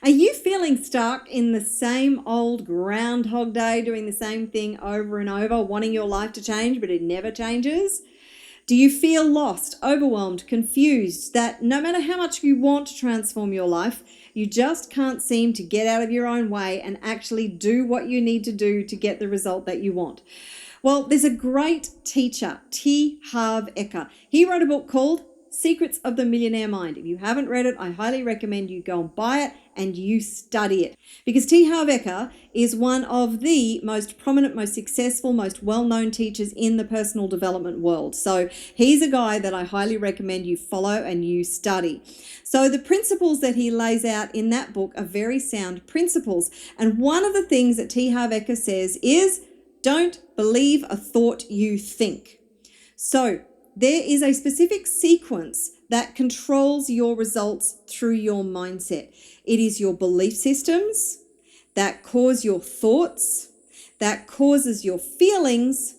Are you feeling stuck in the same old Groundhog Day, doing the same thing over and over, wanting your life to change, but it never changes? Do you feel lost, overwhelmed, confused, that no matter how much you want to transform your life, you just can't seem to get out of your own way and actually do what you need to do to get the result that you want? Well, there's a great teacher, Harv Eker. He wrote a book called Secrets of the Millionaire Mind. If you haven't read it, I highly recommend you go and buy it and you study it. Because Harv Eker is one of the most prominent, most successful, most well-known teachers in the personal development world. So he's a guy that I highly recommend you follow and you study. So the principles that he lays out in that book are very sound principles. And one of the things that Harv Eker says is, don't believe a thought you think. So there is a specific sequence that controls your results through your mindset. It is your belief systems that cause your thoughts, that causes your feelings,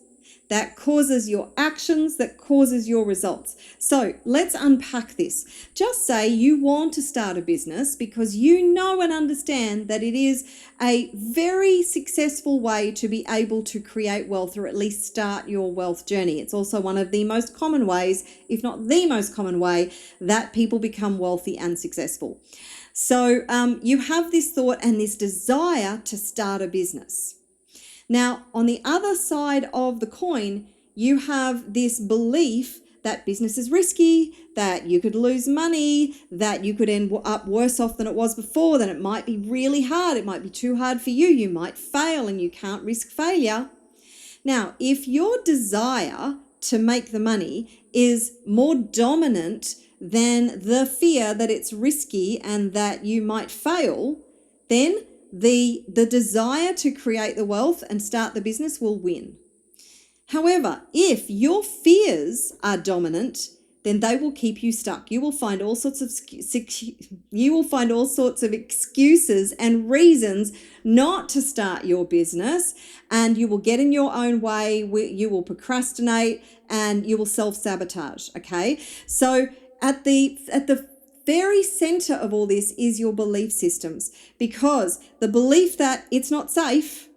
that causes your actions, that causes your results. So let's unpack this. Just say you want to start a business because you know and understand that it is a very successful way to be able to create wealth, or at least start your wealth journey. It's also one of the most common ways, if not the most common way, that people become wealthy and successful. So you have this thought and this desire to start a business. Now, on the other side of the coin, you have this belief that business is risky, that you could lose money, that you could end up worse off than it was before, that it might be really hard, it might be too hard for you, you might fail and you can't risk failure. Now, if your desire to make the money is more dominant than the fear that it's risky and that you might fail, then the desire to create the wealth and start the business will win. However, if your fears are dominant, then they will keep you stuck. You will find all sorts of excuses and reasons not to start your business, and you will get in your own way. You will procrastinate and you will self-sabotage. Okay, so at the very center of all this is your belief systems, because the belief that it's not safe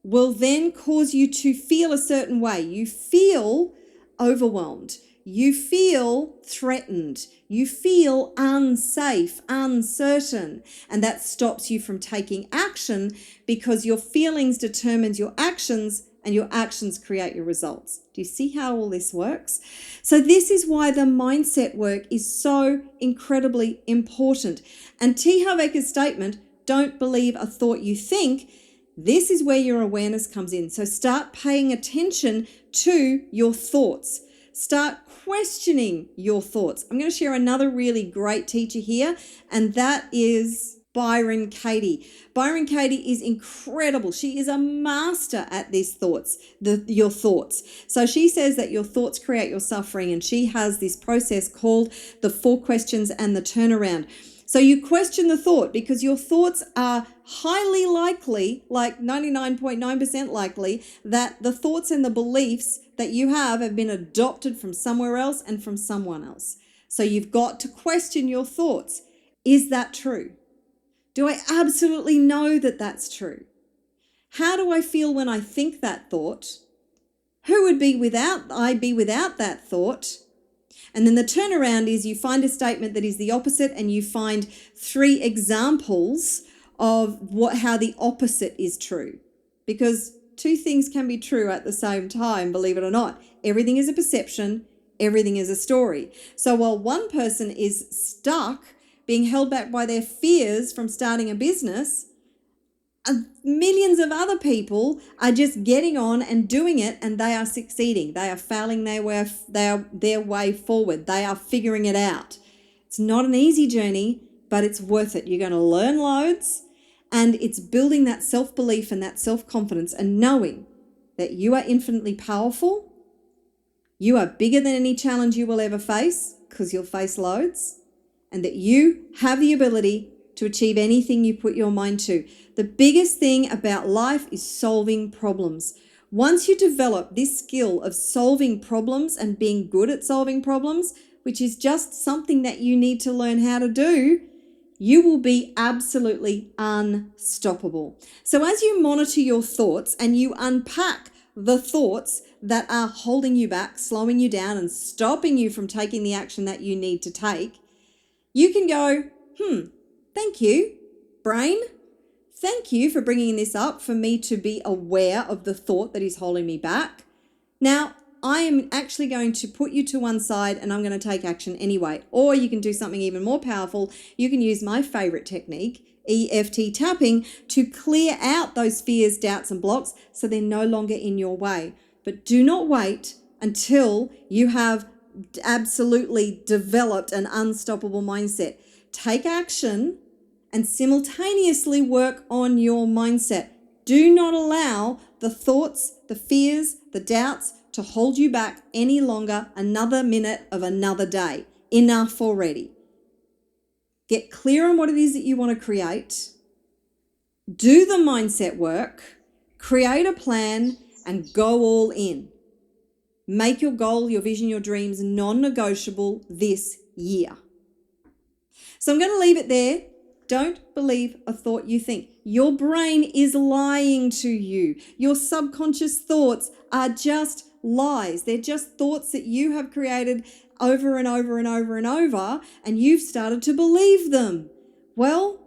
will then cause you to feel a certain way. You feel overwhelmed. You feel threatened. You feel unsafe, uncertain, and that stops you from taking action, because your feelings determines your actions and your actions create your results. Do you see how all this works? So this is why the mindset work is so incredibly important. And Harv Eker's statement, don't believe a thought you think, this is where your awareness comes in. So start paying attention to your thoughts. Start questioning your thoughts. I'm going to share another really great teacher here, and that is Byron Katie. Byron Katie is incredible. She is a master at these thoughts, your thoughts. So she says that your thoughts create your suffering, and she has this process called the 4 questions and the turnaround. So you question the thought because your thoughts are highly likely, like 99.9% likely, that the thoughts and the beliefs that you have been adopted from somewhere else and from someone else. So you've got to question your thoughts. Is that true? Do I absolutely know that that's true? How do I feel when I think that thought? Who would be without that thought? And then the turnaround is you find a statement that is the opposite, and you find 3 examples of how the opposite is true. Because 2 things can be true at the same time, believe it or not. Everything is a perception, everything is a story. So while one person is stuck, being held back by their fears from starting a business, millions of other people are just getting on and doing it, and they are succeeding. They are failing their way forward. They are figuring it out. It's not an easy journey, but it's worth it. You're going to learn loads, and it's building that self-belief and that self-confidence and knowing that you are infinitely powerful. You are bigger than any challenge you will ever face, because you'll face loads, and that you have the ability to achieve anything you put your mind to. The biggest thing about life is solving problems. Once you develop this skill of solving problems and being good at solving problems, which is just something that you need to learn how to do, you will be absolutely unstoppable. So as you monitor your thoughts and you unpack the thoughts that are holding you back, slowing you down, and stopping you from taking the action that you need to take, you can go, thank you, brain. Thank you for bringing this up for me to be aware of the thought that is holding me back. Now, I am actually going to put you to one side and I'm going to take action anyway. Or you can do something even more powerful. You can use my favorite technique, EFT tapping, to clear out those fears, doubts, and blocks so they're no longer in your way. But do not wait until you have absolutely developed an unstoppable mindset. Take action and simultaneously work on your mindset. Do not allow the thoughts, the fears, the doubts to hold you back any longer, another minute of another day. Enough already. Get clear on what it is that you want to create. Do the mindset work. Create a plan and go all in. Make your goal, your vision, your dreams non-negotiable this year. So I'm going to leave it there. Don't believe a thought you think. Your brain is lying to you. Your subconscious thoughts are just lies. They're just thoughts that you have created over and over and over and over, and you've started to believe them. Well,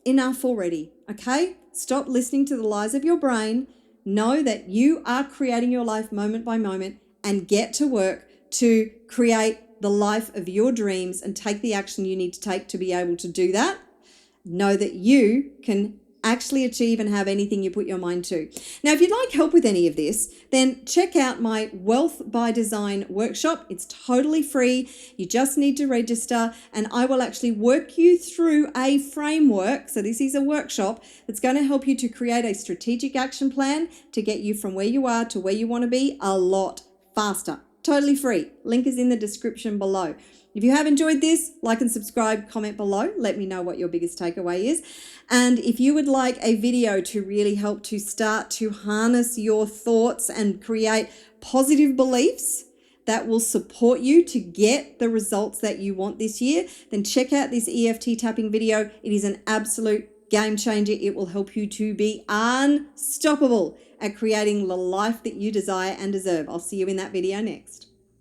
enough already, okay? Stop listening to the lies of your brain. Know that you are creating your life moment by moment, and get to work to create the life of your dreams and take the action you need to take to be able to do that. Know that you can actually achieve and have anything you put your mind to. Now, if you'd like help with any of this, then check out my Wealth by Design workshop. It's totally free. You just need to register, and I will actually work you through a framework. So this is a workshop that's going to help you to create a strategic action plan to get you from where you are to where you want to be a lot faster. Totally free. Link is in the description below. If you have enjoyed this, like and subscribe, comment below. Let me know what your biggest takeaway is. And if you would like a video to really help to start to harness your thoughts and create positive beliefs that will support you to get the results that you want this year, then check out this EFT tapping video. It is an absolute game changer. It will help you to be unstoppable at creating the life that you desire and deserve. I'll see you in that video next.